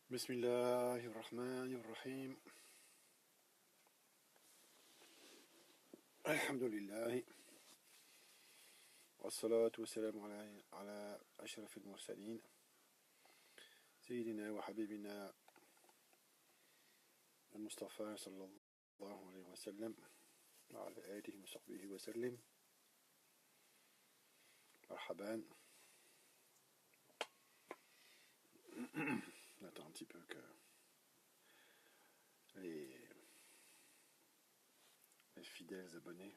بسم الله الرحمن الرحيم الحمد لله والصلاة والسلام على أشرف المرسلين سيدنا وحبيبنا المصطفى صلى الله عليه وسلم وعلى آله وصحبه وسلم. مرحبا. On attend un petit peu que les, les fidèles abonnés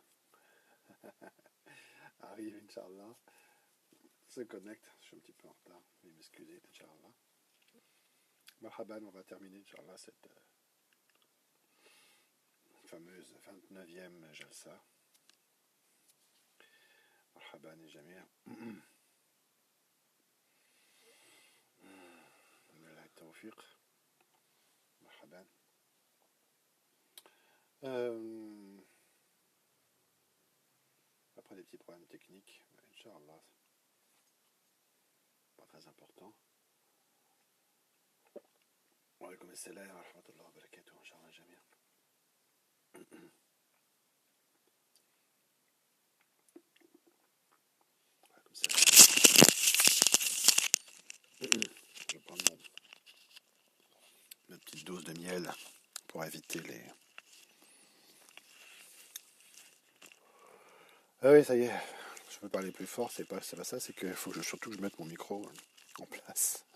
arrivent, Inch'Allah, se connectent. Je suis un petit peu en retard, veuillez m'excuser, Inch'Allah. Marhaban, on va terminer, Inch'Allah, cette fameuse 29e Jalsa. Marhaban et Jamir. Tawfiq. Marhaban. Après des petits problèmes techniques, Inch'Allah, pas très important. Wa alaykoum assalam wa rahmatullahi wa barakatuh, Inch'Allah, Jamir. Je vais prendre ma petite dose de miel pour éviter les... Ah oui, ça y est, je peux parler plus fort, c'est pas ça, c'est qu'il faut surtout que je mette mon micro en place.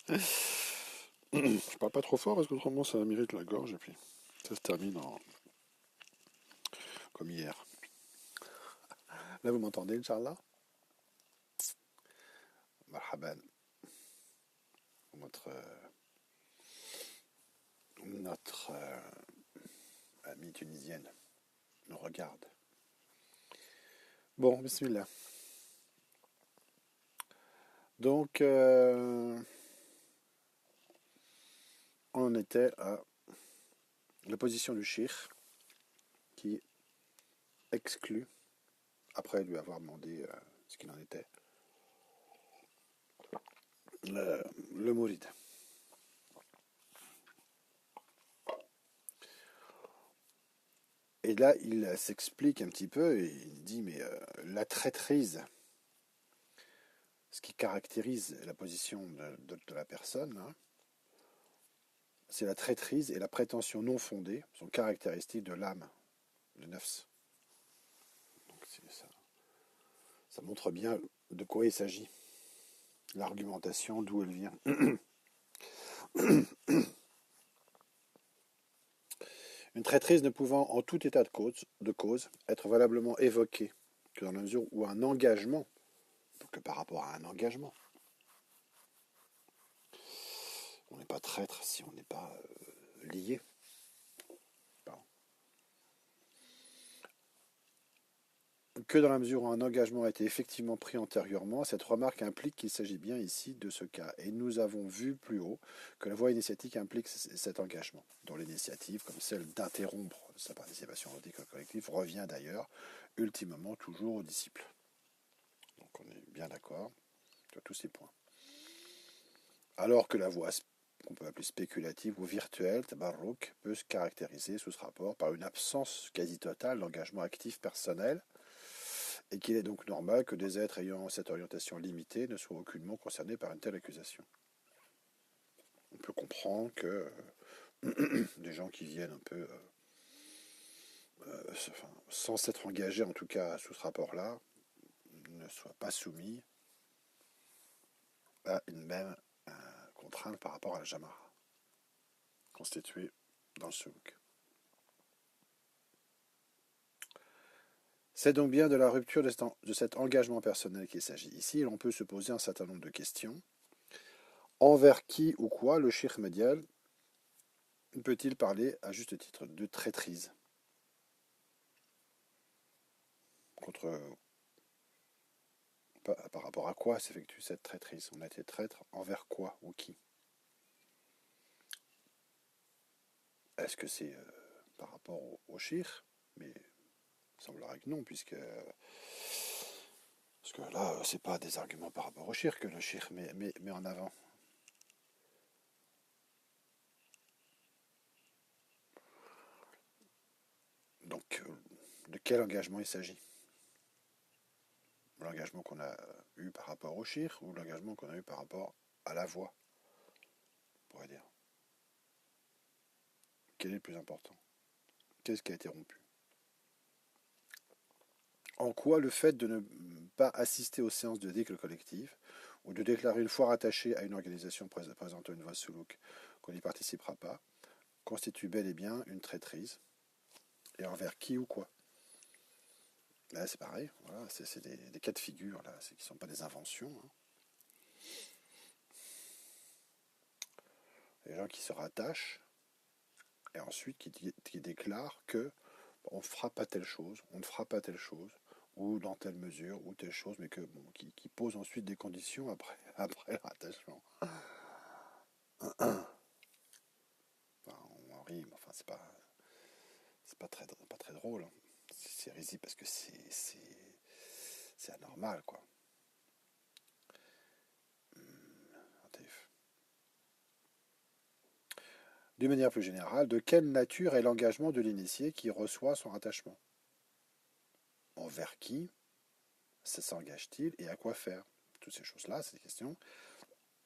Je parle pas trop fort parce qu'autrement ça m'irrite la gorge et puis ça se termine comme hier. Là vous m'entendez, Inch'Allah? Marhaban. Notre amie tunisienne nous regarde. Bon, bismillah. Donc, on en était à la position du cheikh qui exclut, après lui avoir demandé ce qu'il en était, le mouride. Et là, il s'explique un petit peu et il dit, mais la traîtrise, ce qui caractérise la position de la personne, hein, c'est la traîtrise et la prétention non fondée sont caractéristiques de l'âme, de nafs. Donc ça montre bien de quoi il s'agit. L'argumentation, d'où elle vient. Une traîtrise ne pouvant en tout état de cause être valablement évoquée que dans la mesure où un engagement, que par rapport à un engagement, on n'est pas traître si on n'est pas lié. Pardon. Que dans la mesure où un engagement a été effectivement pris antérieurement, cette remarque implique qu'il s'agit bien ici de ce cas. Et nous avons vu plus haut que la voie initiatique implique cet engagement, dont l'initiative, comme celle d'interrompre sa participation au décret collectif, revient d'ailleurs ultimement toujours au disciple. Donc on est bien d'accord sur tous ces points. Alors que la voie qu'on peut appeler spéculative ou virtuelle, tabarrouk, peut se caractériser sous ce rapport par une absence quasi totale d'engagement actif personnel, et qu'il est donc normal que des êtres ayant cette orientation limitée ne soient aucunement concernés par une telle accusation. On peut comprendre que des gens qui viennent un peu sans s'être engagés, en tout cas sous ce rapport-là, ne soient pas soumis à une même contrainte par rapport à la jamara constituée dans le souk. C'est donc bien de la rupture de cet engagement personnel qu'il s'agit ici, et l'on peut se poser un certain nombre de questions. Envers qui ou quoi le cheikh médial peut-il parler à juste titre de traîtrise? Par rapport à quoi s'effectue cette traîtrise? On a été traître envers quoi ou qui? Est-ce que c'est par rapport au cheikh? Mais il semblerait que non, parce que là, c'est pas des arguments par rapport au cheikh que le cheikh met en avant. quel engagement il s'agit? L'engagement qu'on a eu par rapport au shir ou l'engagement qu'on a eu par rapport à la voix, on pourrait dire. Quel est le plus important? Qu'est-ce qui a été rompu? En quoi le fait de ne pas assister aux séances de dhikr collective ou de déclarer une fois rattaché à une organisation présentant une voie soulouk qu'on n'y participera pas constitue bel et bien une traîtrise? Et envers qui ou quoi? Là, c'est pareil, voilà, c'est des cas de figure là, qui ne sont pas des inventions. Hein. Les gens qui se rattachent et ensuite qui déclarent que on ne fera pas telle chose, on ne fera pas telle chose, ou dans telle mesure, ou telle chose, mais que bon, qui posent ensuite des conditions après le rattachement. Enfin, on en rit, mais enfin c'est pas très drôle. Hein. C'est risible parce que c'est anormal quoi. D'une manière plus générale, de quelle nature est l'engagement de l'initié qui reçoit son rattachement? Envers qui s'engage-t-il et à quoi faire? Toutes ces choses-là, c'est des questions,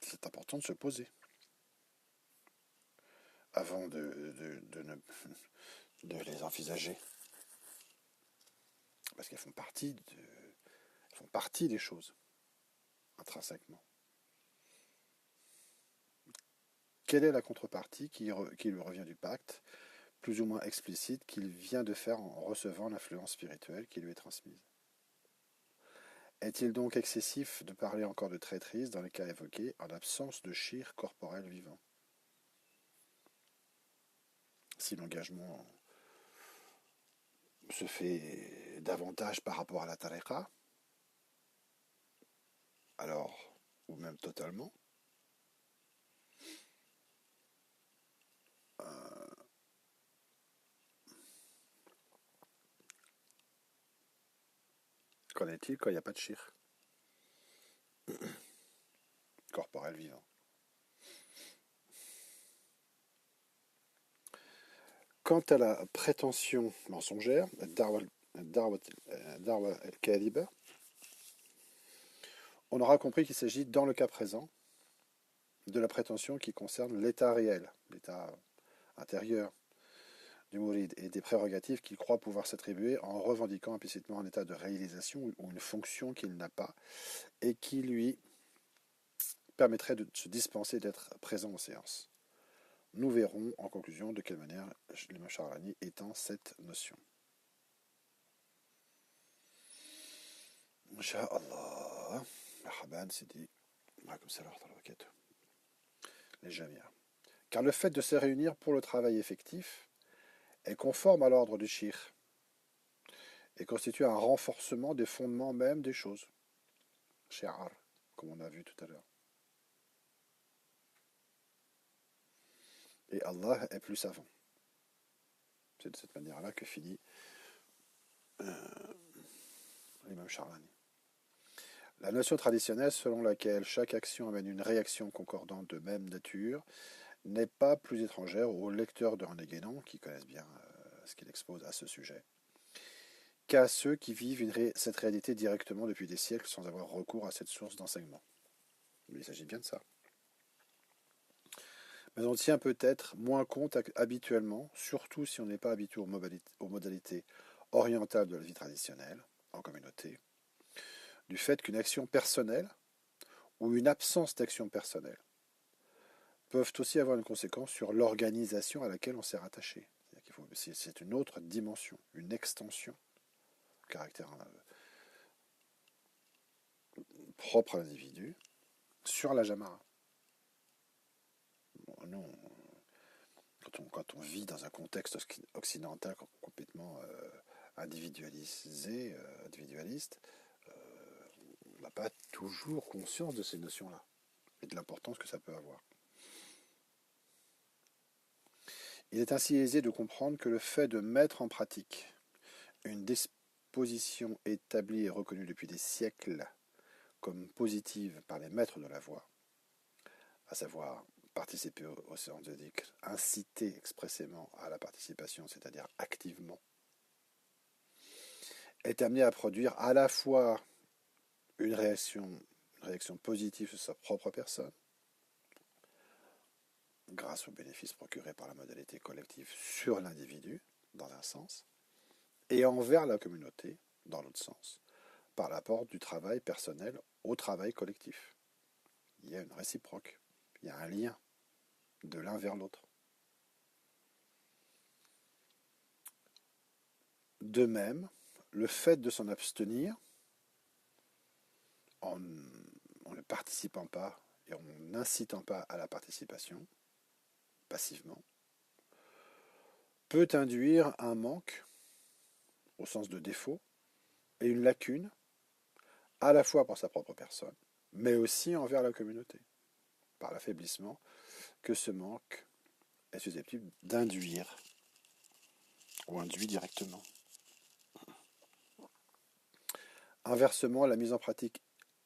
c'est important de se poser avant de les envisager. Parce qu'elles font partie des choses, intrinsèquement. Quelle est la contrepartie qui lui revient du pacte, plus ou moins explicite, qu'il vient de faire en recevant l'influence spirituelle qui lui est transmise? Est-il donc excessif de parler encore de traîtrise dans les cas évoqués en l'absence de shir corporel vivant? Si l'engagement se fait davantage par rapport à la tariqa, alors, ou même totalement, qu'en est-il quand il n'y a pas de shir corporel vivant? Quant à la prétention mensongère, Darwa al-Kadiba, on aura compris qu'il s'agit, dans le cas présent, de la prétention qui concerne l'état réel, l'état intérieur du mouride et des prérogatives qu'il croit pouvoir s'attribuer en revendiquant implicitement un état de réalisation ou une fonction qu'il n'a pas et qui lui permettrait de se dispenser d'être présent aux séances. Nous verrons en conclusion de quelle manière l'imam Charlani étend cette notion. Inch'Allah. Marhaban, Sidi. Les Jamia. Car le fait de se réunir pour le travail effectif est conforme à l'ordre du shir et constitue un renforcement des fondements même des choses. Shi'ar, comme on a vu tout à l'heure. Et Allah est plus savant. C'est de cette manière-là que finit l'imam Charlani. La notion traditionnelle selon laquelle chaque action amène une réaction concordante de même nature n'est pas plus étrangère aux lecteurs de René Guénon, qui connaissent bien ce qu'il expose à ce sujet, qu'à ceux qui vivent cette réalité directement depuis des siècles sans avoir recours à cette source d'enseignement. Mais il s'agit bien de ça. Mais on tient peut-être moins compte habituellement, surtout si on n'est pas habitué aux modalités orientales de la vie traditionnelle, en communauté, du fait qu'une action personnelle ou une absence d'action personnelle peuvent aussi avoir une conséquence sur l'organisation à laquelle on s'est rattaché. C'est une autre dimension, une extension, caractère propre à l'individu, sur la Jamara. Bon, nous, quand on vit dans un contexte occidental complètement individualiste, on n'a pas toujours conscience de ces notions-là et de l'importance que ça peut avoir. Il est ainsi aisé de comprendre que le fait de mettre en pratique une disposition établie et reconnue depuis des siècles comme positive par les maîtres de la voie, à savoir participer aux séances de dhikr, inciter expressément à la participation, c'est-à-dire activement, est amené à produire à la fois une réaction positive sur sa propre personne, grâce aux bénéfices procurés par la modalité collective sur l'individu, dans un sens, et envers la communauté, dans l'autre sens, par l'apport du travail personnel au travail collectif. Il y a une réciproque, il y a un lien de l'un vers l'autre. De même, le fait de s'en abstenir, en ne participant pas et en n'incitant pas à la participation, passivement, peut induire un manque, au sens de défaut, et une lacune, à la fois pour sa propre personne, mais aussi envers la communauté, par l'affaiblissement que ce manque est susceptible d'induire, ou induit directement. Inversement, la mise en pratique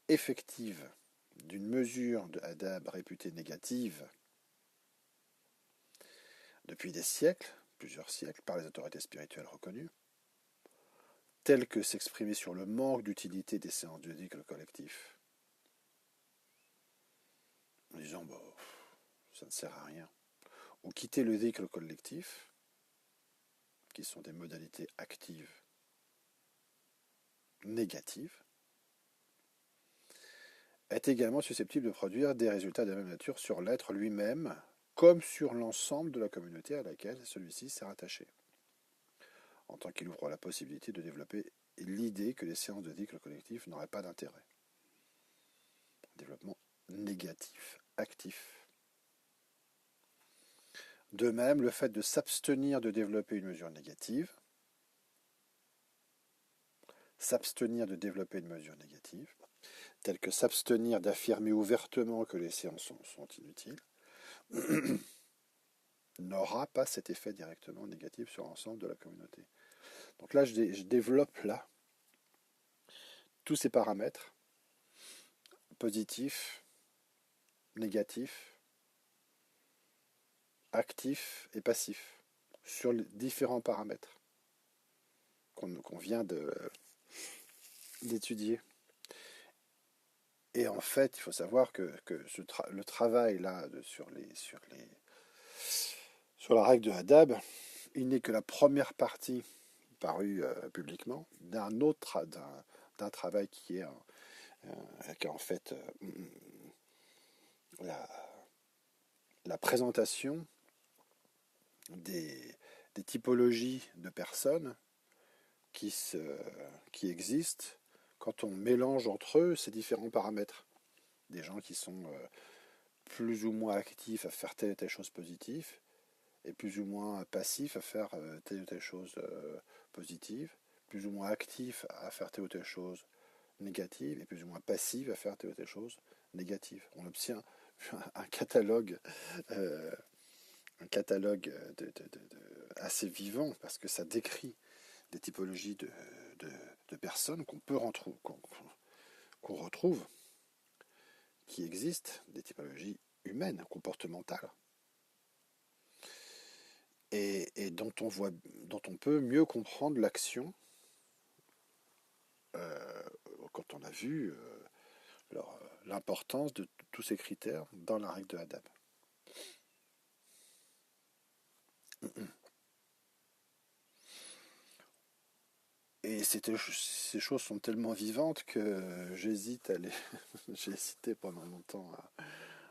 effective d'une mesure de adab réputée négative depuis des siècles, plusieurs siècles, par les autorités spirituelles reconnues, telles que s'exprimer sur le manque d'utilité des séances de dhikr collectif, en disant bah, ça ne sert à rien, ou quitter le dhikr collectif, qui sont des modalités actives négatives, est également susceptible de produire des résultats de la même nature sur l'être lui-même, comme sur l'ensemble de la communauté à laquelle celui-ci s'est rattaché, en tant qu'il ouvre la possibilité de développer l'idée que les séances de dhikr collectif n'auraient pas d'intérêt. Développement négatif, actif. De même, le fait de s'abstenir de développer une mesure négative, telle que s'abstenir d'affirmer ouvertement que les séances sont inutiles, n'aura pas cet effet directement négatif sur l'ensemble de la communauté. Donc là, je développe là tous ces paramètres, positifs, négatifs, actifs et passifs, sur les différents paramètres qu'on vient d'étudier. Et en fait, il faut savoir que le travail là sur la règle de Hadab, il n'est que la première partie parue publiquement d'un travail qui est en fait la présentation des typologies de personnes qui existent quand on mélange entre eux ces différents paramètres. Des gens qui sont plus ou moins actifs à faire telle ou telle chose positive, et plus ou moins passifs à faire telle ou telle chose positive, plus ou moins actifs à faire telle ou telle chose négative, et plus ou moins passifs à faire telle ou telle chose négative. On obtient un catalogue, assez vivant, parce que ça décrit des typologies de personnes qu'on retrouve, qui existent, des typologies humaines, comportementales, et dont on peut mieux comprendre l'action quand on a vu l'importance de tous ces critères dans la règle de Hadab. Et ces choses sont tellement vivantes que j'hésite à les j'ai hésité pendant longtemps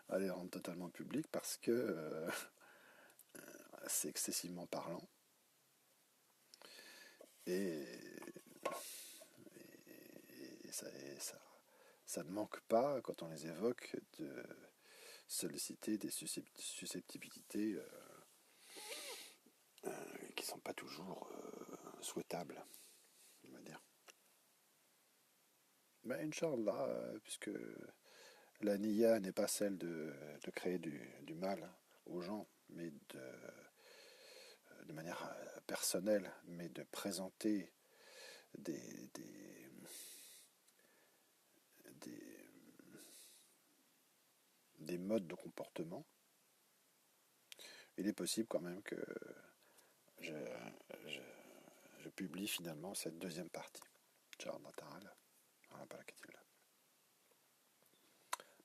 à les rendre totalement publiques, parce que c'est excessivement parlant. Et ça ne manque pas, quand on les évoque, de solliciter des susceptibilités qui ne sont pas toujours souhaitables, on va dire. Mais Inch'Allah, puisque la niya n'est pas celle de créer du mal aux gens, mais de manière personnelle, mais de présenter des, des, des modes de comportement, il est possible quand même que je publie finalement cette deuxième partie. Inch'Allah ta'ala.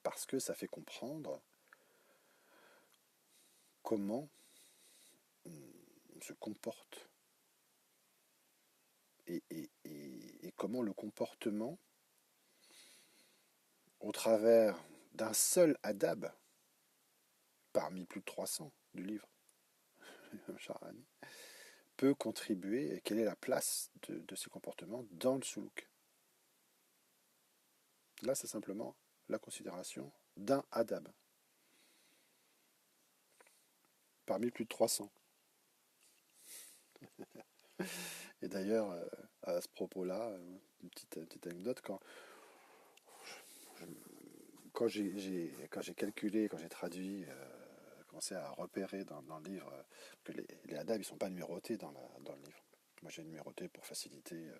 Parce que ça fait comprendre comment on se comporte et comment le comportement, au travers d'un seul adab, parmi plus de 300 du livre, peut contribuer et quelle est la place de ces comportements dans le suluk. Là, c'est simplement la considération d'un adab, parmi plus de 300. Et d'ailleurs, à ce propos-là, une petite anecdote, quand j'ai calculé, quand j'ai traduit, commencé à repérer dans le livre que les adabs ils sont pas numérotés dans le livre. Moi j'ai numéroté pour faciliter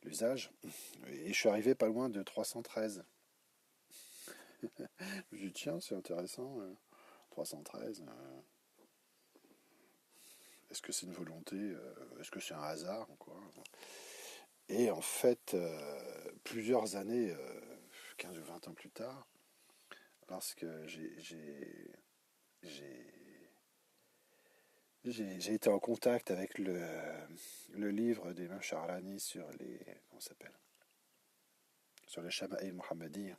l'usage. Et je suis arrivé pas loin de 313. Je me suis dit tiens c'est intéressant, 313. Est-ce que c'est une volonté, est-ce que c'est un hasard ou quoi? Et en fait, plusieurs années, 15 ou 20 ans plus tard, lorsque j'ai été en contact avec le livre d'Imam Charlani sur les comment ça s'appelle sur les Shama'il Mohammadi,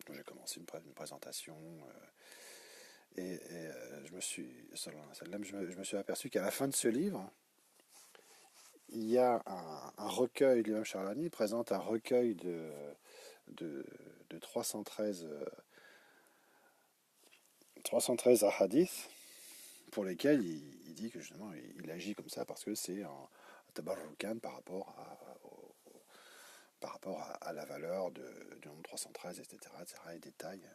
dont j'ai commencé une présentation je me suis aperçu qu'à la fin de ce livre, il y a un recueil, l'imam Charlani présente un recueil de 313 hadiths pour lesquels il dit que justement il agit comme ça parce que c'est un tabarrukan par rapport à la valeur du nombre 313, etc., etc., et détails.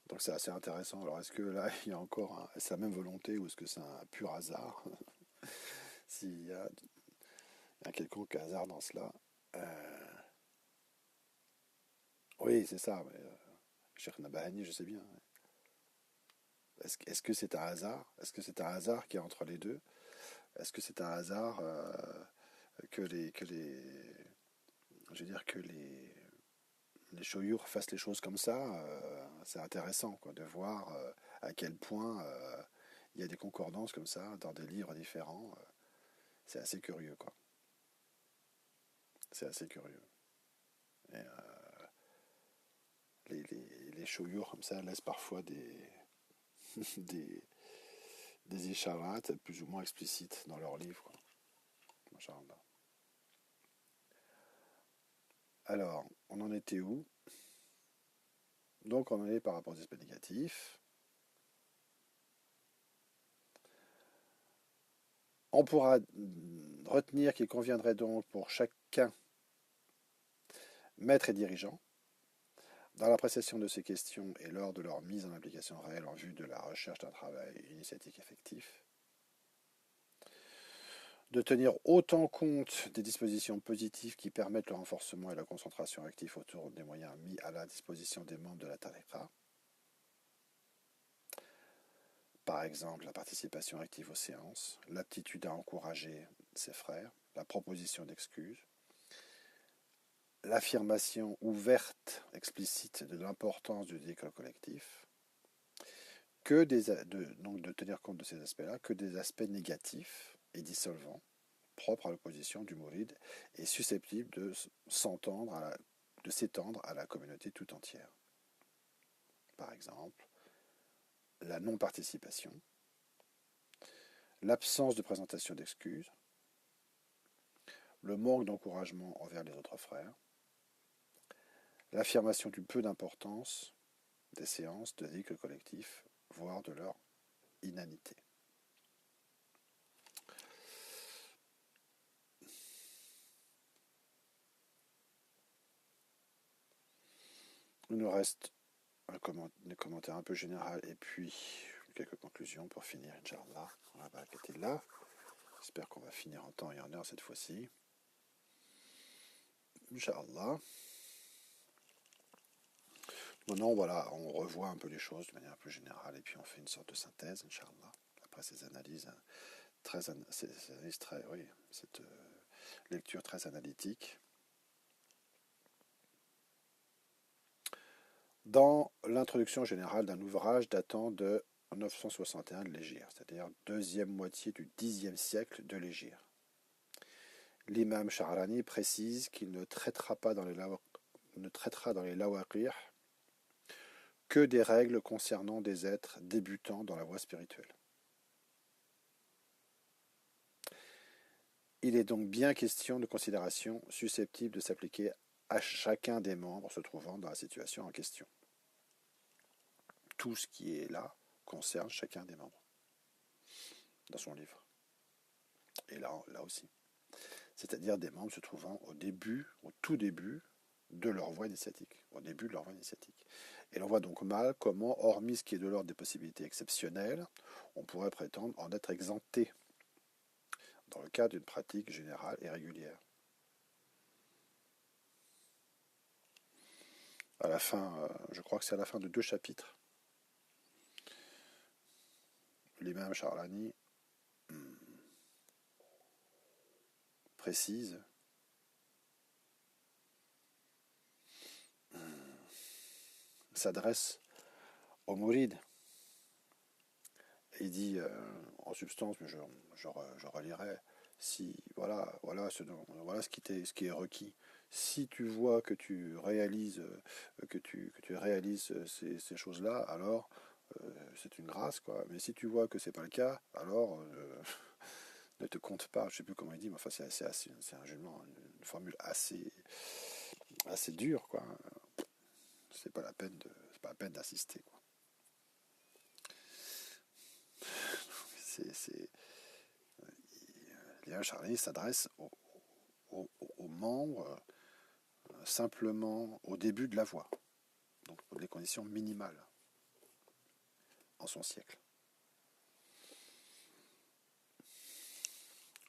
Donc c'est assez intéressant. Alors est-ce que là il y a encore est-ce la même volonté ou est-ce que c'est un pur hasard? S'il y a un quelconque hasard dans cela. Oui, c'est ça. Cheikh Nabahani, je sais bien. Est-ce que c'est un hasard? Est-ce que c'est un hasard qui est entre les deux? Est-ce que c'est un hasard je veux dire que les shoyurs fassent les choses comme ça? C'est intéressant quoi, de voir à quel point il y a des concordances comme ça dans des livres différents. C'est assez curieux quoi. C'est assez curieux. Et, les shoyurs comme ça laissent parfois des, des isharat plus ou moins explicites dans leurs livres. Quoi. Alors, on en était où? Donc, on en est par rapport aux aspects négatifs. On pourra retenir qu'il conviendrait donc pour chacun, maître et dirigeant, dans l'appréciation de ces questions et lors de leur mise en application réelle en vue de la recherche d'un travail initiatique effectif, de tenir autant compte des dispositions positives qui permettent le renforcement et la concentration active autour des moyens mis à la disposition des membres de la tariqa, par exemple la participation active aux séances, l'aptitude à encourager ses frères, la proposition d'excuses, l'affirmation ouverte, explicite de l'importance du dhikr collectif, donc de tenir compte de ces aspects-là, que des aspects négatifs et dissolvants, propres à l'opposition du mouride et susceptibles de s'étendre à la communauté tout entière. Par exemple, la non-participation, l'absence de présentation d'excuses, le manque d'encouragement envers les autres frères, l'affirmation du peu d'importance des séances de dhikr collectif, voire de leur inanité. Il nous reste des commentaires un peu généraux et puis quelques conclusions pour finir, Inch'Allah. On va arrêter là. J'espère qu'on va finir en temps et en heure cette fois-ci. Inch'Allah. Maintenant, voilà, on revoit un peu les choses de manière plus générale et puis on fait une sorte de synthèse, Inch'Allah. Après ces analyses très, oui, lecture très analytique. Dans l'introduction générale d'un ouvrage datant de 961 de l'Hégire, c'est-à-dire deuxième moitié du Xe siècle de l'Hégire. L'imam Sha'rani précise qu'il ne traitera dans les lawaqir que des règles concernant des êtres débutants dans la voie spirituelle. Il est donc bien question de considérations susceptibles de s'appliquer à chacun des membres se trouvant dans la situation en question. Tout ce qui est là concerne chacun des membres dans son livre. Et là aussi. C'est-à-dire des membres se trouvant au tout début de leur voie initiatique. Et l'on voit donc mal comment, hormis ce qui est de l'ordre des possibilités exceptionnelles, on pourrait prétendre en être exempté dans le cas d'une pratique générale et régulière. À la fin, je crois que c'est à la fin de 2 chapitres, l'imam Sha'rani précise s'adresse au mouride. Il dit en substance, mais je relirai, si voilà ce qui est requis. Si tu vois que tu réalises ces choses-là, alors c'est une grâce, quoi. Mais si tu vois que c'est pas le cas, alors ne te compte pas. Je sais plus comment il dit, mais enfin c'est un jugement, une formule assez dure, quoi. C'est pas la peine d'assister, quoi. L'imam Sha'rani s'adresse aux membres simplement au début de la voie, donc pour les conditions minimales en son siècle.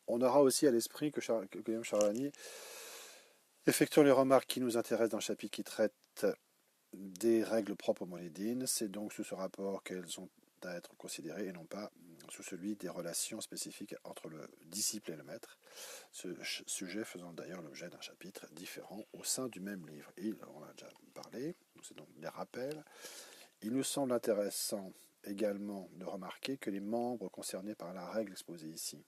On aura aussi à l'esprit que l'imam Sha'rani, effectuant les remarques qui nous intéressent dans le chapitre qui traite des règles propres aux mouridines, c'est donc sous ce rapport qu'elles ont à être considérées et non pas sous celui des relations spécifiques entre le disciple et le maître, ce sujet faisant d'ailleurs l'objet d'un chapitre différent au sein du même livre. Et on a déjà parlé, c'est donc des rappels. Il nous semble intéressant également de remarquer que les membres concernés par la règle exposée ici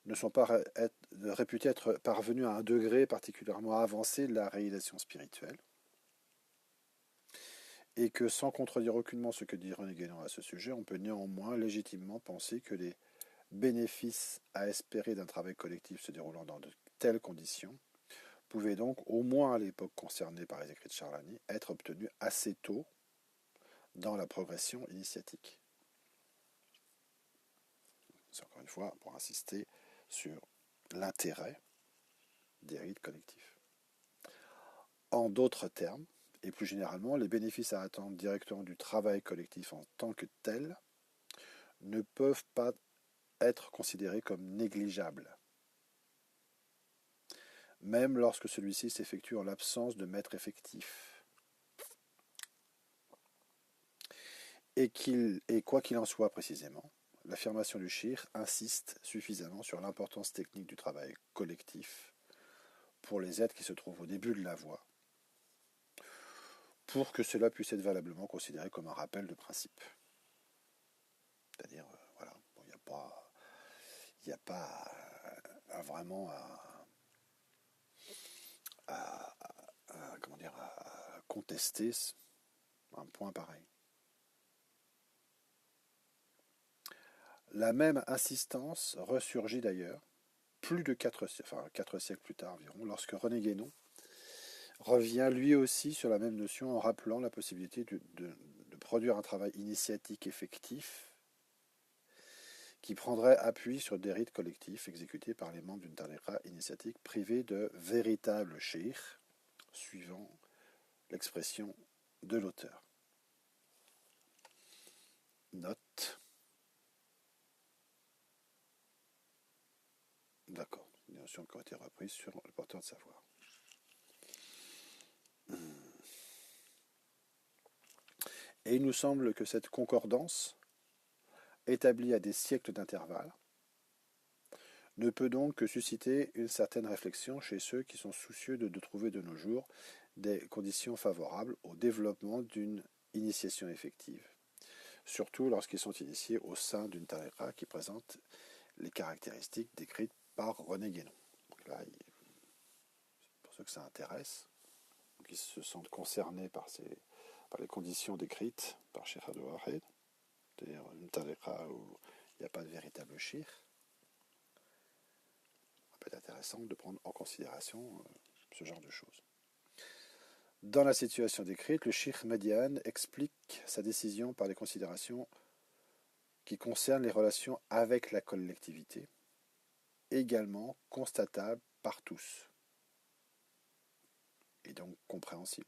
ne sont pas réputés être parvenus à un degré particulièrement avancé de la réalisation spirituelle, et que sans contredire aucunement ce que dit René Guénon à ce sujet, on peut néanmoins légitimement penser que les bénéfices à espérer d'un travail collectif se déroulant dans de telles conditions pouvaient donc, au moins à l'époque concernée par les écrits de Sha'rani, être obtenus assez tôt dans la progression initiatique. C'est encore une fois pour insister sur l'intérêt des rites collectifs. En d'autres termes, et plus généralement, les bénéfices à attendre directement du travail collectif en tant que tel ne peuvent pas être considérés comme négligeables, même lorsque celui-ci s'effectue en l'absence de maître effectif. Et quoi qu'il en soit précisément, l'affirmation du Shir insiste suffisamment sur l'importance technique du travail collectif pour les êtres qui se trouvent au début de la voie, pour que cela puisse être valablement considéré comme un rappel de principe. C'est-à-dire, voilà, il n'y a pas vraiment à contester un point pareil. La même insistance ressurgit d'ailleurs, plus de 4 siècles plus tard environ, lorsque René Guénon revient lui aussi sur la même notion en rappelant la possibilité de produire un travail initiatique effectif qui prendrait appui sur des rites collectifs exécutés par les membres d'une tariqa initiatique privée de véritables cheikh, suivant l'expression de l'auteur. Note. D'accord, une notion qui a été reprise sur le porteur de savoir. Et il nous semble que cette concordance, établie à des siècles d'intervalle, ne peut donc que susciter une certaine réflexion chez ceux qui sont soucieux de trouver de nos jours des conditions favorables au développement d'une initiation effective, surtout lorsqu'ils sont initiés au sein d'une tariqa qui présente les caractéristiques décrites par René Guénon. Donc là, pour ceux que ça intéresse, qui se sentent concernés par les conditions décrites par Cheikh Abdul Wahid, c'est-à-dire une tariqa où il n'y a pas de véritable shir, ça peut être intéressant de prendre en considération ce genre de choses. Dans la situation décrite, le Cheikh Madiane explique sa décision par les considérations qui concernent les relations avec la collectivité, également constatables par tous, et donc compréhensibles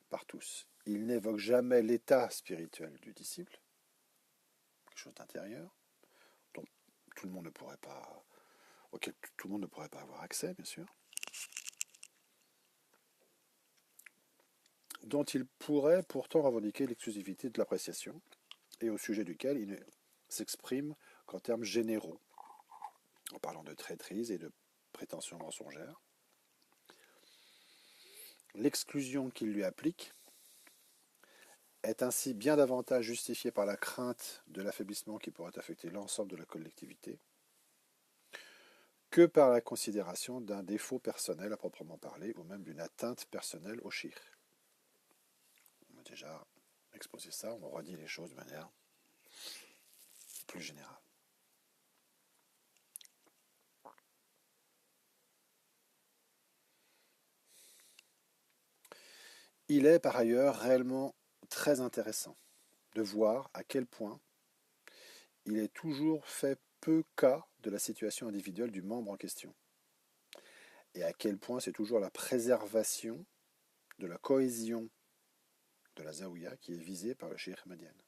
par tous. Il n'évoque jamais l'état spirituel du disciple, quelque chose d'intérieur, dont tout le monde ne pourrait pas, auquel tout le monde ne pourrait pas avoir accès, bien sûr, dont il pourrait pourtant revendiquer l'exclusivité de l'appréciation, et au sujet duquel il ne s'exprime qu'en termes généraux, en parlant de traîtrise et de prétentions mensongères. L'exclusion qu'il lui applique est ainsi bien davantage justifiée par la crainte de l'affaiblissement qui pourrait affecter l'ensemble de la collectivité que par la considération d'un défaut personnel à proprement parler ou même d'une atteinte personnelle au shir. On a déjà exposé ça, on redit les choses de manière plus générale. Il est par ailleurs réellement très intéressant de voir à quel point il est toujours fait peu cas de la situation individuelle du membre en question, et à quel point c'est toujours la préservation de la cohésion de la Zaouïa qui est visée par le Cheikh Madiane.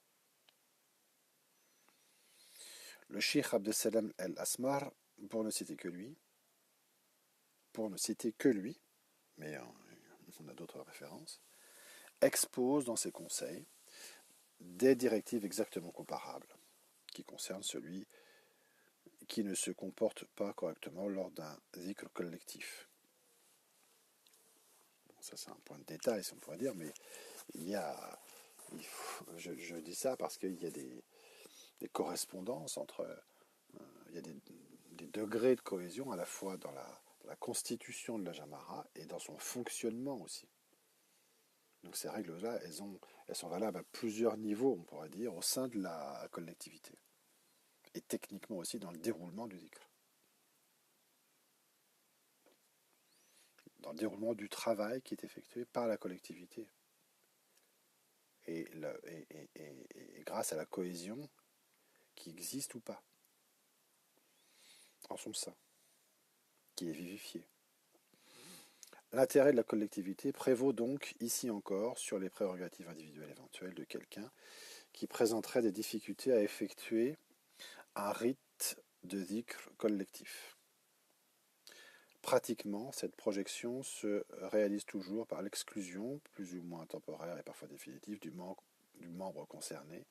Le Cheikh Abdesselam El-Asmar, pour ne citer que lui, mais on a d'autres références, expose dans ses conseils des directives exactement comparables, qui concernent celui qui ne se comporte pas correctement lors d'un zikr collectif. Bon, ça c'est un point de détail, si on pourrait dire, mais je dis ça parce qu'il y a des correspondances entre, il y a des degrés de cohésion à la fois dans la constitution de la Jamara et dans son fonctionnement aussi. Donc ces règles-là, elles sont valables à plusieurs niveaux, on pourrait dire, au sein de la collectivité. Et techniquement aussi dans le déroulement du zikr. Dans le déroulement du travail qui est effectué par la collectivité. Et grâce à la cohésion qui existe ou pas en son sein, qui est vivifiée. L'intérêt de la collectivité prévaut donc ici encore sur les prérogatives individuelles éventuelles de quelqu'un qui présenterait des difficultés à effectuer un rite de dhikr collectif. Pratiquement, cette projection se réalise toujours par l'exclusion, plus ou moins temporaire et parfois définitive, du membre concerné,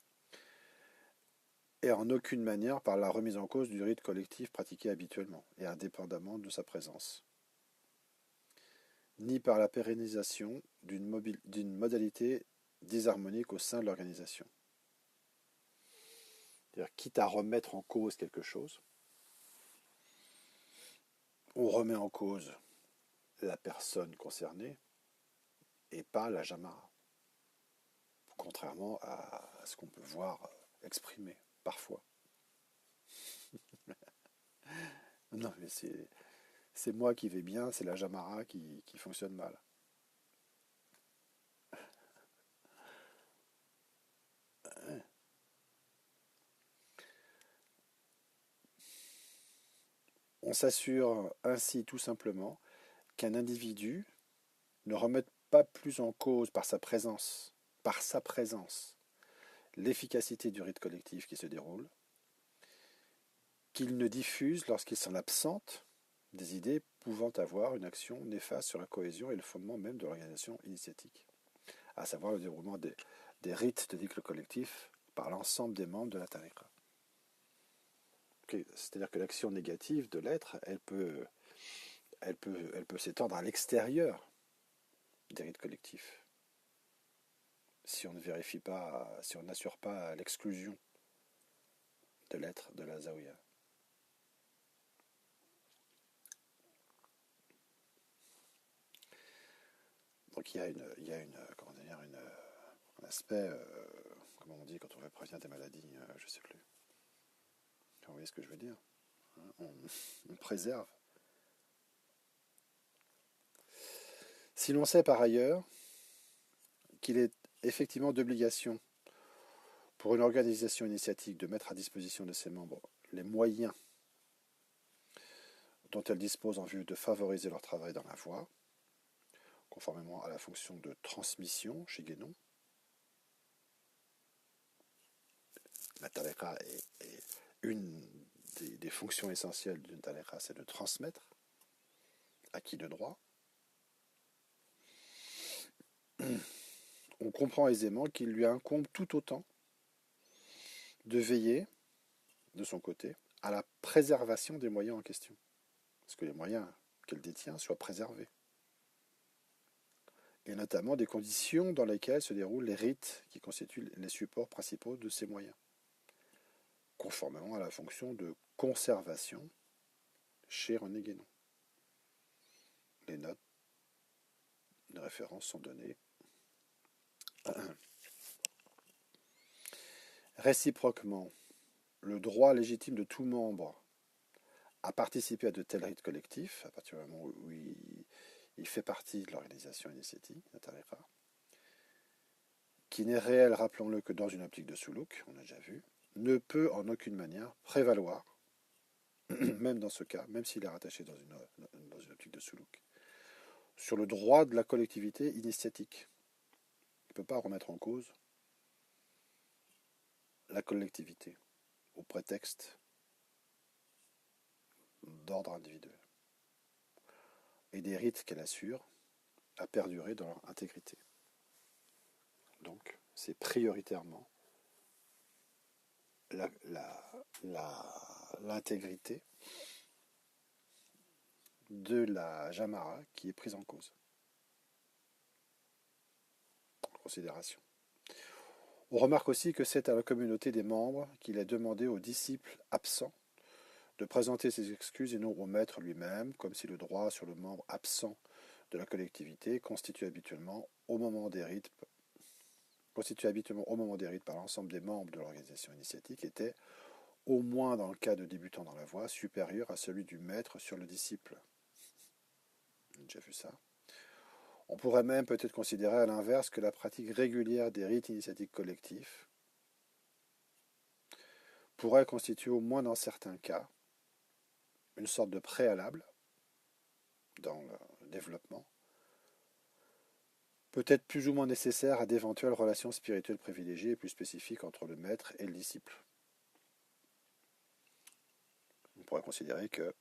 et en aucune manière par la remise en cause du rite collectif pratiqué habituellement, et indépendamment de sa présence, ni par la pérennisation d'une modalité disharmonique au sein de l'organisation. C'est-à-dire, quitte à remettre en cause quelque chose, on remet en cause la personne concernée et pas la Jamara. Contrairement à ce qu'on peut voir exprimé parfois. Non, mais c'est moi qui vais bien, c'est la Jamara qui fonctionne mal. On s'assure ainsi tout simplement qu'un individu ne remette pas plus en cause par sa présence, l'efficacité du rite collectif qui se déroule, qu'il ne diffuse lorsqu'il s'en absente des idées pouvant avoir une action néfaste sur la cohésion et le fondement même de l'organisation initiatique, à savoir le déroulement des rites de dhikr collectif par l'ensemble des membres de la tariqa. C'est-à-dire que l'action négative de l'être, elle peut s'étendre à l'extérieur des rites collectifs, si on ne vérifie pas, si on n'assure pas l'exclusion de l'être de la Zaouïa. Donc il y a une comment dire, un aspect, comment on dit quand on veut prévenir des maladies, je ne sais plus. Vous voyez ce que je veux dire, hein, on préserve. Si l'on sait par ailleurs qu'il est effectivement d'obligation pour une organisation initiatique de mettre à disposition de ses membres les moyens dont elle dispose en vue de favoriser leur travail dans la voie, conformément à la fonction de transmission chez Guénon. La tariqa est une des fonctions essentielles d'une tariqa, c'est de transmettre, acquis de droit. On comprend aisément qu'il lui incombe tout autant de veiller, de son côté, à la préservation des moyens en question. Parce que les moyens qu'elle détient soient préservés. Et notamment des conditions dans lesquelles se déroulent les rites qui constituent les supports principaux de ces moyens, conformément à la fonction de conservation chez René Guénon. Les notes de référence sont données. Réciproquement, le droit légitime de tout membre à participer à de tels rites collectifs, à partir du moment où il fait partie de l'organisation initiatique, la tariqa, qui n'est réel, rappelons-le, que dans une optique de soulouk, on a déjà vu, ne peut en aucune manière prévaloir, même dans ce cas, même s'il est rattaché dans une optique de soulouk, sur le droit de la collectivité initiatique. Il ne peut pas remettre en cause la collectivité au prétexte d'ordre individuel et des rites qu'elle assure à perdurer dans leur intégrité. Donc, c'est prioritairement l'intégrité de la Jamara qui est prise en cause, en considération. On remarque aussi que c'est à la communauté des membres qu'il est demandé aux disciples absents de présenter ses excuses et non au maître lui-même, comme si le droit sur le membre absent de la collectivité constitué habituellement au moment des rites par l'ensemble des membres de l'organisation initiatique était, au moins dans le cas de débutants dans la voie, supérieur à celui du maître sur le disciple. On a déjà vu ça. On pourrait même peut-être considérer à l'inverse que la pratique régulière des rites initiatiques collectifs pourrait constituer, au moins dans certains cas, une sorte de préalable dans le développement, peut-être plus ou moins nécessaire à d'éventuelles relations spirituelles privilégiées et plus spécifiques entre le maître et le disciple. On pourrait considérer que,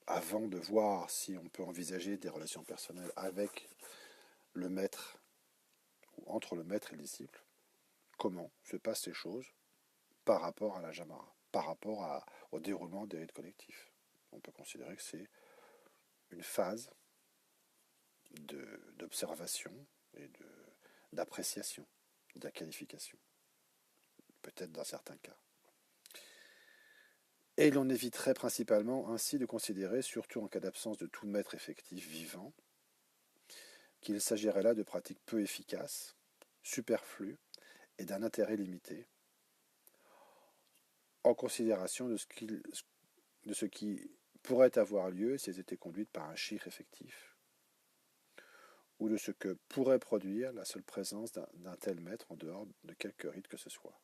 avant de voir si on peut envisager des relations personnelles avec le maître ou entre le maître et le disciple, comment se passent ces choses par rapport à la Jamara, par rapport au déroulement des rites collectifs. On peut considérer que c'est une phase d'observation et d'appréciation, de la qualification, peut-être dans certains cas. Et l'on éviterait principalement ainsi de considérer, surtout en cas d'absence de tout maître effectif vivant, qu'il s'agirait là de pratiques peu efficaces, superflues et d'un intérêt limité, en considération de ce qui pourrait avoir lieu si elles étaient conduites par un shir effectif, ou de ce que pourrait produire la seule présence d'un tel maître en dehors de quelque rite que ce soit.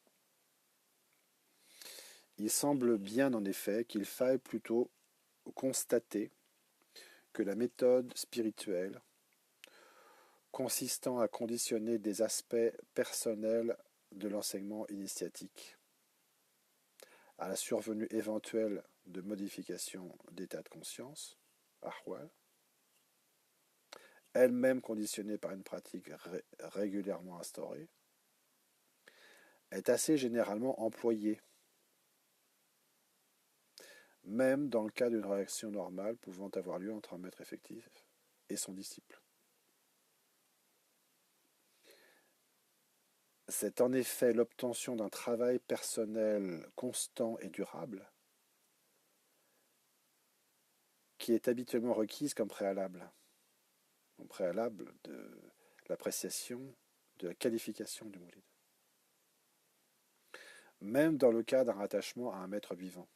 Il semble bien en effet qu'il faille plutôt constater que la méthode spirituelle consistant à conditionner des aspects personnels de l'enseignement initiatique à la survenue éventuelle de modifications d'état de conscience, ahwal, elle-même conditionnée par une pratique régulièrement instaurée, est assez généralement employée même dans le cas d'une réaction normale pouvant avoir lieu entre un maître effectif et son disciple. C'est en effet l'obtention d'un travail personnel constant et durable qui est habituellement requise comme préalable de l'appréciation, de la qualification du moulid. Même dans le cas d'un rattachement à un maître vivant.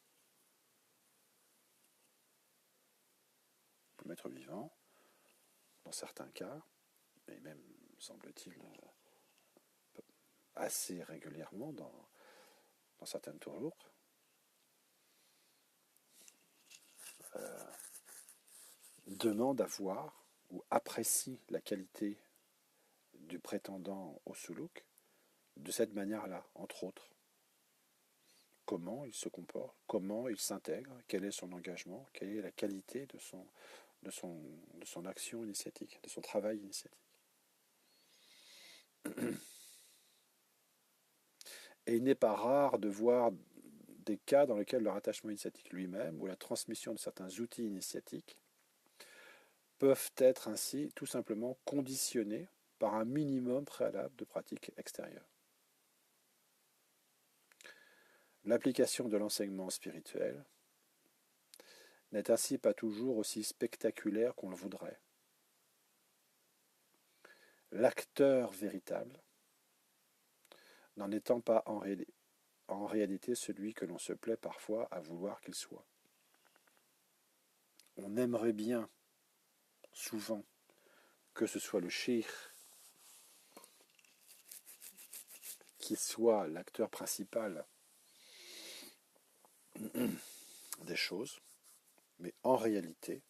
Le maître vivant, dans certains cas, et même, semble-t-il, assez régulièrement dans certaines tourouques, demande à voir ou apprécie la qualité du prétendant au soulouk de cette manière-là, entre autres. Comment il se comporte, comment il s'intègre, quel est son engagement, quelle est la qualité de son action initiatique, de son travail initiatique. Et il n'est pas rare de voir des cas dans lesquels le rattachement initiatique lui-même ou la transmission de certains outils initiatiques peuvent être ainsi tout simplement conditionnés par un minimum préalable de pratique extérieure. L'application de l'enseignement spirituel n'est ainsi pas toujours aussi spectaculaire qu'on le voudrait. L'acteur véritable n'en étant pas en réalité celui que l'on se plaît parfois à vouloir qu'il soit. On aimerait bien, souvent, que ce soit le cheikh qui soit l'acteur principal des choses, mais en réalité,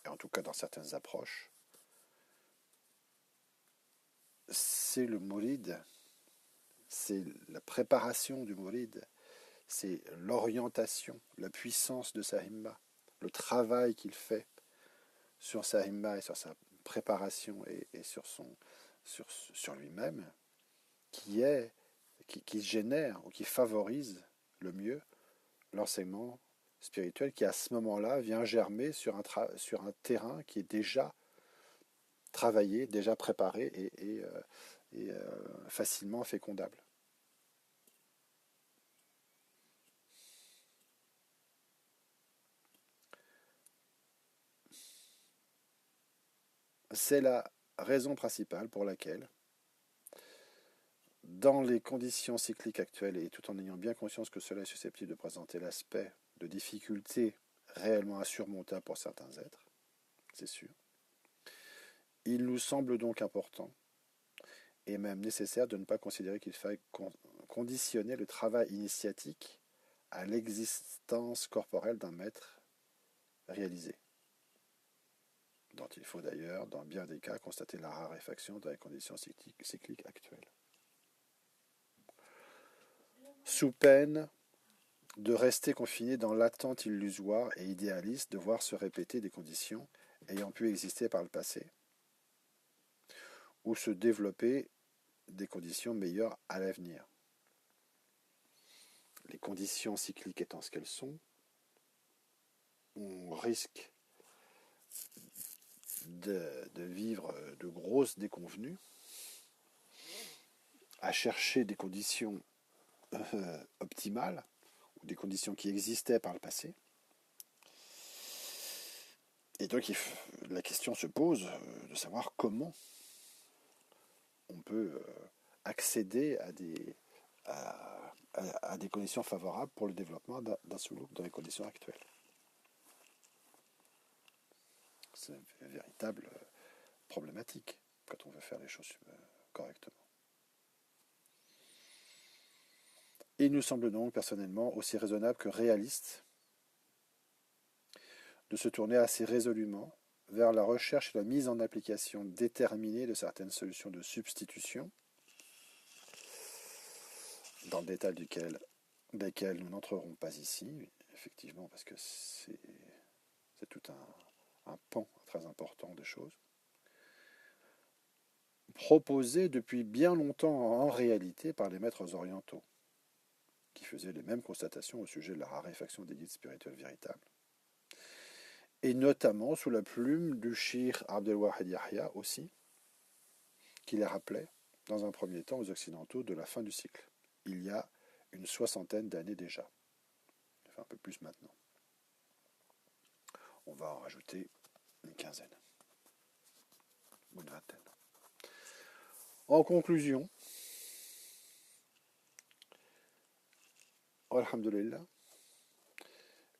et en tout cas dans certaines approches, c'est le mouride, c'est la préparation du mouride, c'est l'orientation, la puissance de sa himma, le travail qu'il fait sur sa himma et sur sa préparation et sur lui-même, qui génère ou qui favorise le mieux l'enseignement spirituel qui à ce moment-là vient germer sur un terrain qui est déjà travaillé, déjà préparé et facilement fécondable. C'est la raison principale pour laquelle, dans les conditions cycliques actuelles et tout en ayant bien conscience que cela est susceptible de présenter l'aspect de difficultés réellement insurmontables pour certains êtres, c'est sûr, il nous semble donc important et même nécessaire de ne pas considérer qu'il faille conditionner le travail initiatique à l'existence corporelle d'un maître réalisé, dont il faut d'ailleurs, dans bien des cas, constater la raréfaction dans les conditions cycliques actuelles. Sous peine de rester confiné dans l'attente illusoire et idéaliste de voir se répéter des conditions ayant pu exister par le passé, ou se développer des conditions meilleures à l'avenir. Les conditions cycliques étant ce qu'elles sont, on risque de vivre de grosses déconvenues, à chercher des conditions optimales, ou des conditions qui existaient par le passé. Et donc la question se pose de savoir comment on peut accéder à des conditions favorables pour le développement d'un soulouk dans les conditions actuelles. C'est une véritable problématique quand on veut faire les choses correctement. Il nous semble donc personnellement aussi raisonnable que réaliste de se tourner assez résolument vers la recherche et la mise en application déterminée de certaines solutions de substitution, dans le détail desquelles nous n'entrerons pas ici, effectivement, parce que c'est tout un pan très important des choses, proposé depuis bien longtemps en réalité par les maîtres orientaux, qui faisait les mêmes constatations au sujet de la raréfaction des guides spirituels véritables, et notamment sous la plume du Cheikh Abdelwahid Yahya aussi, qui les rappelait, dans un premier temps, aux Occidentaux de la fin du cycle, il y a une 60aine d'années déjà, enfin un peu plus maintenant. On va en rajouter une quinzaine, ou une vingtaine. En conclusion, alhamdoulilah,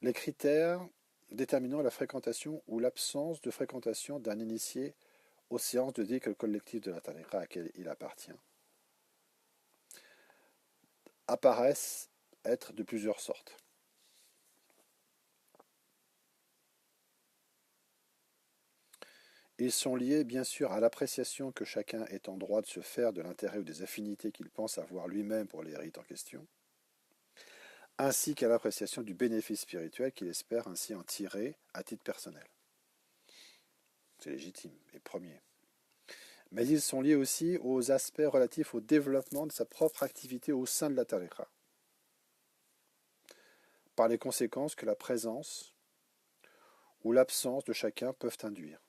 les critères déterminant la fréquentation ou l'absence de fréquentation d'un initié aux séances de dhikr collectif de la tariqa à laquelle il appartient apparaissent être de plusieurs sortes. Ils sont liés bien sûr à l'appréciation que chacun est en droit de se faire de l'intérêt ou des affinités qu'il pense avoir lui-même pour les rites en question, ainsi qu'à l'appréciation du bénéfice spirituel qu'il espère ainsi en tirer à titre personnel. C'est légitime et premier. Mais ils sont liés aussi aux aspects relatifs au développement de sa propre activité au sein de la tariqa, par les conséquences que la présence ou l'absence de chacun peuvent induire.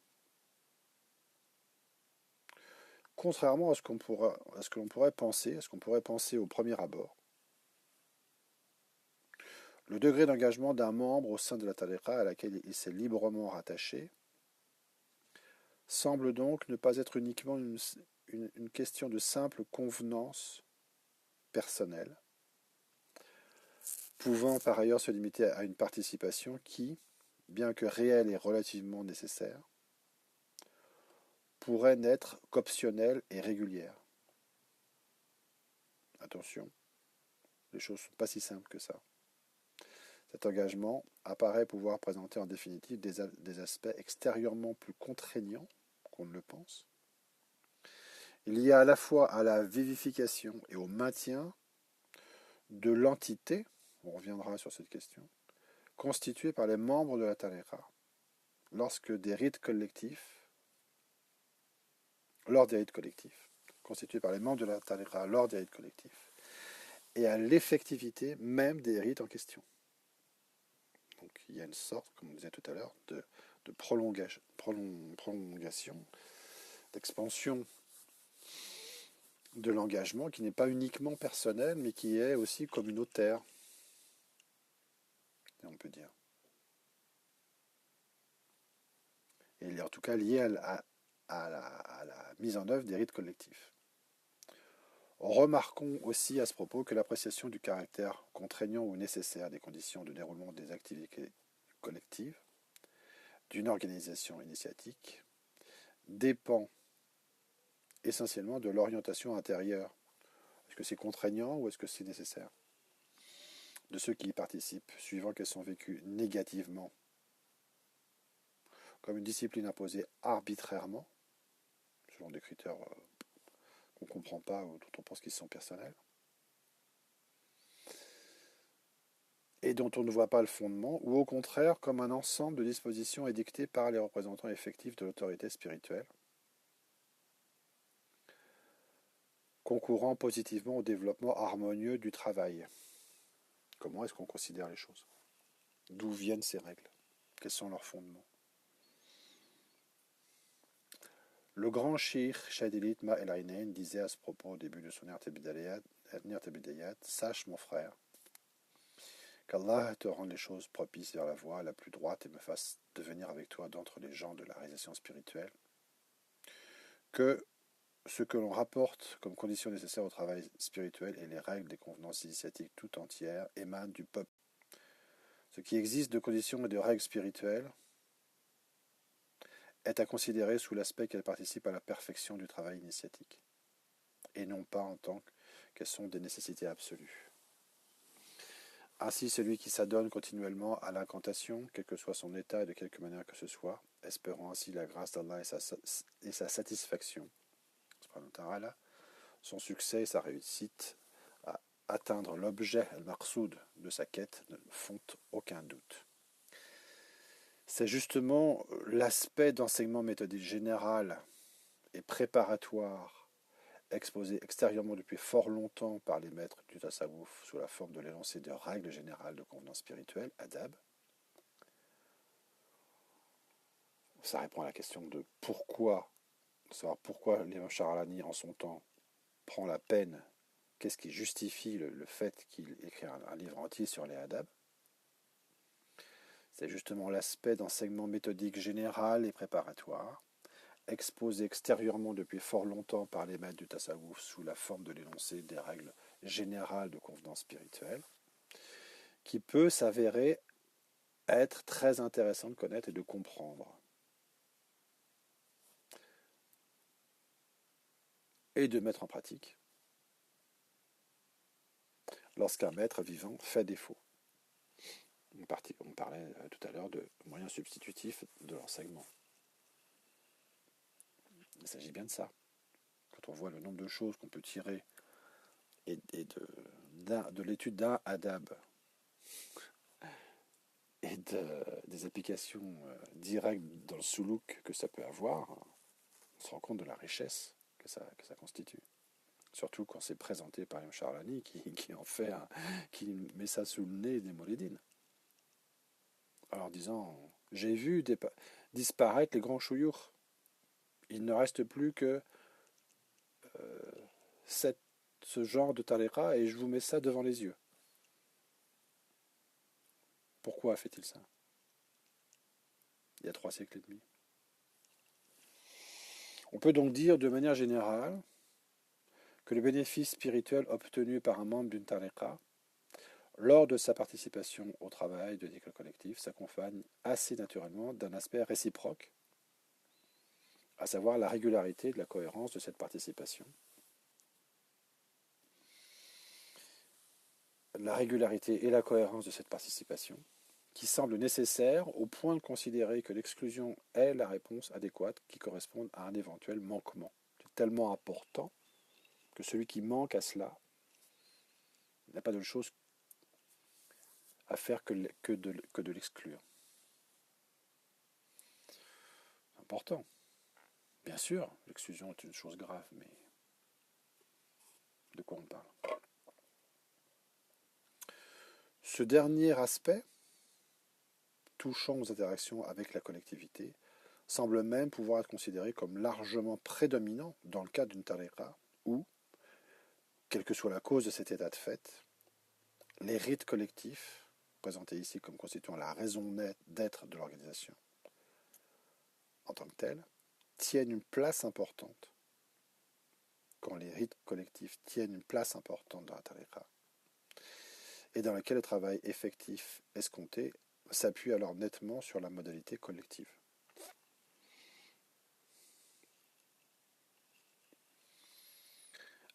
Contrairement à ce que l'on pourrait penser au premier abord, le degré d'engagement d'un membre au sein de la tariqa à laquelle il s'est librement rattaché semble donc ne pas être uniquement une question de simple convenance personnelle, pouvant par ailleurs se limiter à une participation qui, bien que réelle et relativement nécessaire, pourrait n'être qu'optionnelle et régulière. Attention, les choses ne sont pas si simples que ça. Cet engagement apparaît pouvoir présenter en définitive des aspects extérieurement plus contraignants qu'on ne le pense. Il y a à la fois à la vivification et au maintien de l'entité, on reviendra sur cette question, constituée par les membres de la tariqa, lors des rites collectifs, constitués par les membres de la tariqa lors des rites collectifs, et à l'effectivité même des rites en question. Donc il y a une sorte, comme on disait tout à l'heure, de prolongation, d'expansion de l'engagement qui n'est pas uniquement personnel, mais qui est aussi communautaire, on peut dire. Et il est en tout cas lié à la mise en œuvre des rites collectifs. Remarquons aussi à ce propos que l'appréciation du caractère contraignant ou nécessaire des conditions de déroulement des activités collectives d'une organisation initiatique dépend essentiellement de l'orientation intérieure. Est-ce que c'est contraignant ou est-ce que c'est nécessaire de ceux qui y participent, suivant qu'elles sont vécues négativement, comme une discipline imposée arbitrairement, selon des critères qu'on ne comprend pas ou dont on pense qu'ils sont personnels, et dont on ne voit pas le fondement, ou au contraire comme un ensemble de dispositions édictées par les représentants effectifs de l'autorité spirituelle, concourant positivement au développement harmonieux du travail. Comment est-ce qu'on considère les choses? D'où viennent ces règles? Quels sont leurs fondements? Le grand cheikh Shadilit Ma El-Ainain disait à ce propos au début de son Nirtabidayat, sache mon frère, qu'Allah te rende les choses propices vers la voie la plus droite et me fasse devenir avec toi d'entre les gens de la réalisation spirituelle, que ce que l'on rapporte comme condition nécessaire au travail spirituel et les règles des convenances initiatiques tout entières émanent du peuple. Ce qui existe de conditions et de règles spirituelles est à considérer sous l'aspect qu'elles participent à la perfection du travail initiatique, et non pas en tant qu'elles sont des nécessités absolues. Ainsi, celui qui s'adonne continuellement à l'incantation, quel que soit son état et de quelque manière que ce soit, espérant ainsi la grâce d'Allah et sa satisfaction, son succès et sa réussite à atteindre l'objet, al-maqsoud, de sa quête ne font aucun doute. C'est justement l'aspect d'enseignement méthodique général et préparatoire exposé extérieurement depuis fort longtemps par les maîtres du tasawwuf sous la forme de l'énoncé de règles générales de convenance spirituelle, adab. Ça répond à la question de savoir pourquoi l'imam Charalani en son temps prend la peine, qu'est-ce qui justifie le fait qu'il écrit un livre entier sur les adab. C'est justement l'aspect d'enseignement méthodique général et préparatoire, exposé extérieurement depuis fort longtemps par les maîtres du tasawwuf sous la forme de l'énoncé des règles générales de convenance spirituelle, qui peut s'avérer être très intéressant de connaître et de comprendre, et de mettre en pratique lorsqu'un maître vivant fait défaut. On parlait tout à l'heure de moyens substitutifs de l'enseignement. Il s'agit bien de ça. Quand on voit le nombre de choses qu'on peut tirer de l'étude d'un adab et des applications directes dans le soulouk que ça peut avoir, on se rend compte de la richesse que ça constitue. Surtout quand c'est présenté par Imam Charlani qui met ça sous le nez des Mouridines. Alors disant, j'ai vu disparaître les grands chouyours. Il ne reste plus que ce genre de tariqa et je vous mets ça devant les yeux. Pourquoi fait-il ça? Il y a 3 siècles et demi. On peut donc dire de manière générale que le bénéfice spirituel obtenu par un membre d'une tariqa lors de sa participation au travail de dhikr collectif s'accompagne assez naturellement d'un aspect réciproque, à savoir la régularité et la cohérence de cette participation. La régularité et la cohérence de cette participation, qui semble nécessaire au point de considérer que l'exclusion est la réponse adéquate qui correspond à un éventuel manquement. C'est tellement important que celui qui manque à cela n'a pas de chose à faire que de l'exclure. C'est important. Bien sûr, l'exclusion est une chose grave, mais de quoi on parle? Ce dernier aspect, touchant aux interactions avec la collectivité, semble même pouvoir être considéré comme largement prédominant dans le cas d'une tariqa où, quelle que soit la cause de cet état de fait, les rites collectifs, présentés ici comme constituant la raison d'être de l'organisation en tant que telle, tiennent une place importante. Quand les rites collectifs tiennent une place importante dans la tariqa, et dans laquelle le travail effectif escompté s'appuie alors nettement sur la modalité collective.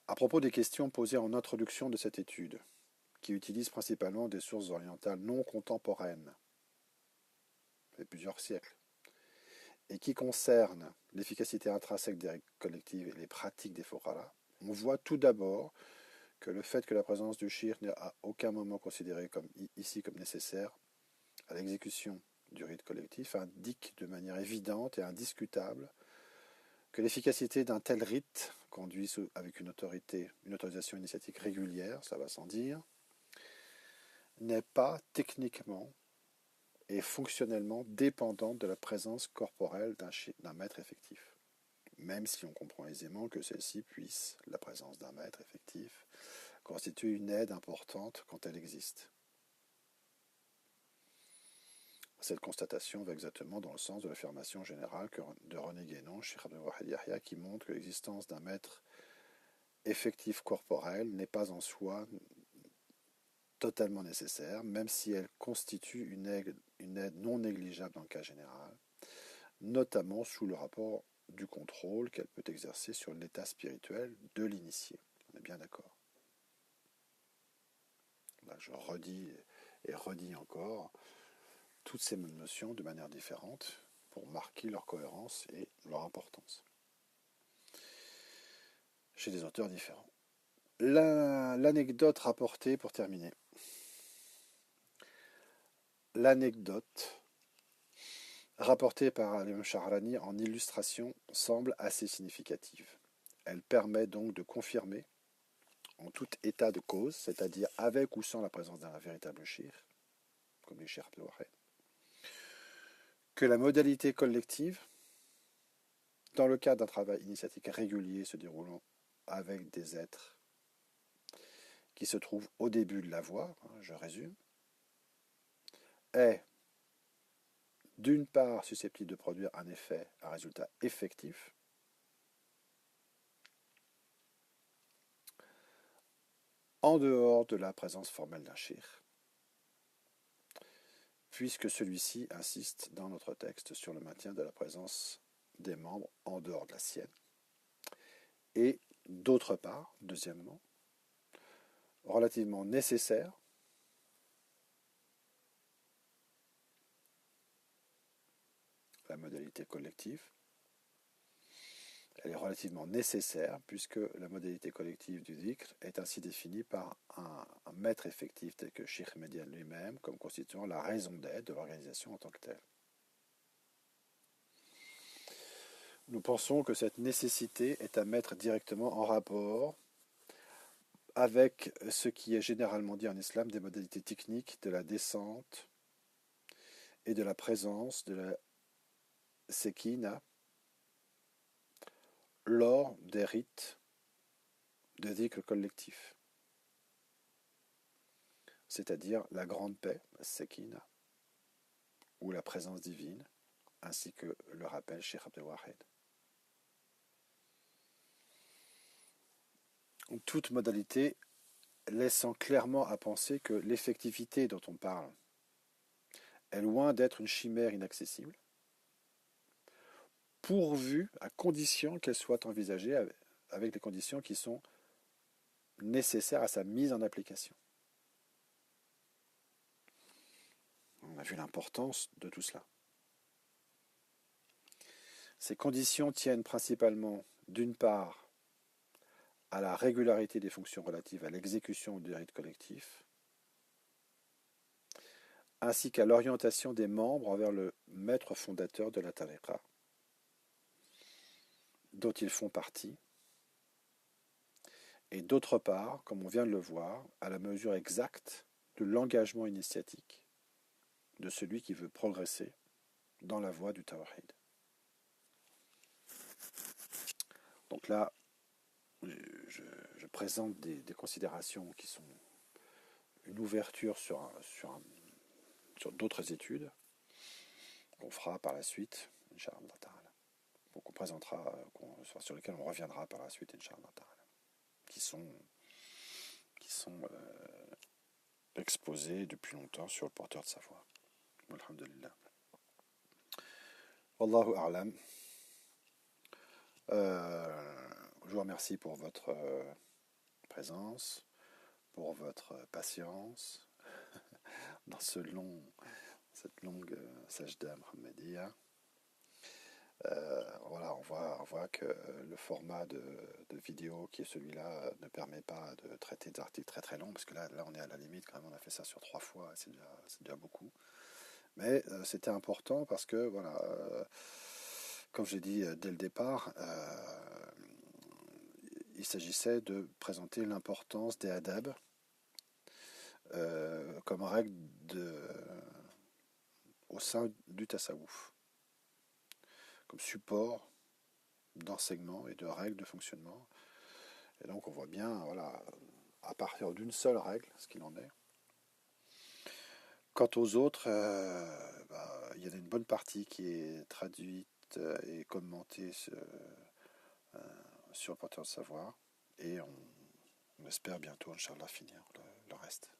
À propos des questions posées en introduction de cette étude, qui utilise principalement des sources orientales non contemporaines, depuis plusieurs siècles, et qui concernent l'efficacité intrinsèque des règles collectives et les pratiques des fuqara, on voit tout d'abord que le fait que la présence du shir n'est à aucun moment considérée ici comme nécessaire à l'exécution du rite collectif indique de manière évidente et indiscutable que l'efficacité d'un tel rite, conduit avec une autorisation initiatique régulière, ça va sans dire, n'est pas techniquement et fonctionnellement dépendante de la présence corporelle d'un maître effectif, même si on comprend aisément que celle-ci puisse, la présence d'un maître effectif, constituer une aide importante quand elle existe. Cette constatation va exactement dans le sens de l'affirmation générale de René Guénon, Cheikh Abdel Wahid Yahya, qui montre que l'existence d'un maître effectif corporel n'est pas en soi totalement nécessaire, même si elle constitue une aide non négligeable dans le cas général, notamment sous le rapport du contrôle qu'elle peut exercer sur l'état spirituel de l'initié. On est bien d'accord. Là, je redis et redis encore toutes ces mêmes notions de manière différente pour marquer leur cohérence et leur importance chez des auteurs différents. L'anecdote rapportée pour terminer. L'anecdote rapportée par l'imam Charlani en illustration semble assez significative. Elle permet donc de confirmer, en tout état de cause, c'est-à-dire avec ou sans la présence d'un véritable shir, comme les shirs Abdel Wahed, que la modalité collective, dans le cadre d'un travail initiatique régulier se déroulant avec des êtres qui se trouvent au début de la voie, je résume, est d'une part susceptible de produire un effet, un résultat effectif, en dehors de la présence formelle d'un shir, puisque celui-ci insiste dans notre texte sur le maintien de la présence des membres en dehors de la sienne. Et d'autre part, deuxièmement, relativement nécessaire, la modalité collective, elle est relativement nécessaire puisque la modalité collective du dhikr est ainsi définie par un maître effectif tel que Cheikh Median lui-même comme constituant la raison d'être de l'organisation en tant que telle. Nous pensons que cette nécessité est à mettre directement en rapport avec ce qui est généralement dit en islam des modalités techniques de la descente et de la présence de la sekina lors des rites de dhikr collectif, c'est-à-dire la grande paix, la sekina, ou la présence divine, ainsi que le rappelle Cheikh Abdel Wahed. Toute modalité laissant clairement à penser que l'effectivité dont on parle est loin d'être une chimère inaccessible, pourvu à condition qu'elle soit envisagée avec les conditions qui sont nécessaires à sa mise en application. On a vu l'importance de tout cela. Ces conditions tiennent principalement, d'une part, à la régularité des fonctions relatives à l'exécution du rite collectif, ainsi qu'à l'orientation des membres envers le maître fondateur de la tariqa, dont ils font partie, et d'autre part, comme on vient de le voir, à la mesure exacte de l'engagement initiatique de celui qui veut progresser dans la voie du tawhid. Donc là, je présente des considérations qui sont une ouverture sur d'autres études qu'on fera par la suite, Inch'Allah Ta'ala. Donc on présentera, sur lesquelles on reviendra par la suite, Inch'Allah Ta'ala, qui sont exposés depuis longtemps sur le porteur de sa voix. Alhamdulillah. Wallahu a'lam. Je vous remercie pour votre présence, pour votre patience dans cette longue sajda Muhammadiyya. Voilà, on voit que le format de vidéo qui est celui-là ne permet pas de traiter des articles très très longs, parce que là on est à la limite quand même, on a fait ça sur 3 fois, c'est déjà beaucoup. Mais c'était important parce que, voilà, comme j'ai dit dès le départ, il s'agissait de présenter l'importance des adab comme règle au sein du tasawwuf, comme support d'enseignement et de règles de fonctionnement. Et donc on voit bien, voilà, à partir d'une seule règle, ce qu'il en est. Quant aux autres, il y en a une bonne partie qui est traduite et commentée sur le porteur de savoir, et on espère bientôt, Inch'Allah, finir le reste.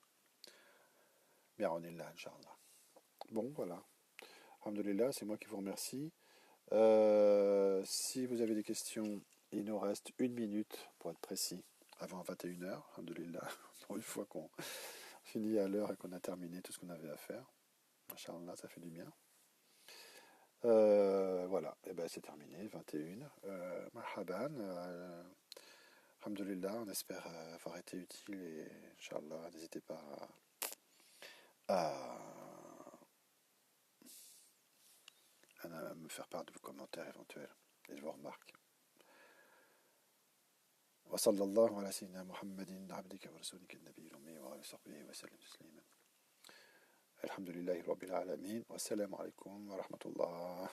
Bien, on est là, Inch'Allah. Bon, voilà. Alhamdulillah, c'est moi qui vous remercie. Si vous avez des questions, il nous reste 1 minute, pour être précis, avant 21h, alhamdulillah, pour une fois qu'on finit à l'heure et qu'on a terminé tout ce qu'on avait à faire. Inch'Allah, ça fait du bien. Voilà, et ben c'est terminé, 21. Marhaban. Alhamdulillah, on espère avoir été utile et Inch'Allah, n'hésitez pas à me faire part de vos commentaires éventuels et de vos remarques. وصلى الله على سيدنا محمد عبدك ورسولك النبي الأمي وعلى صحبه وسلم تسليما. الحمد لله رب العالمين والسلام عليكم ورحمة الله.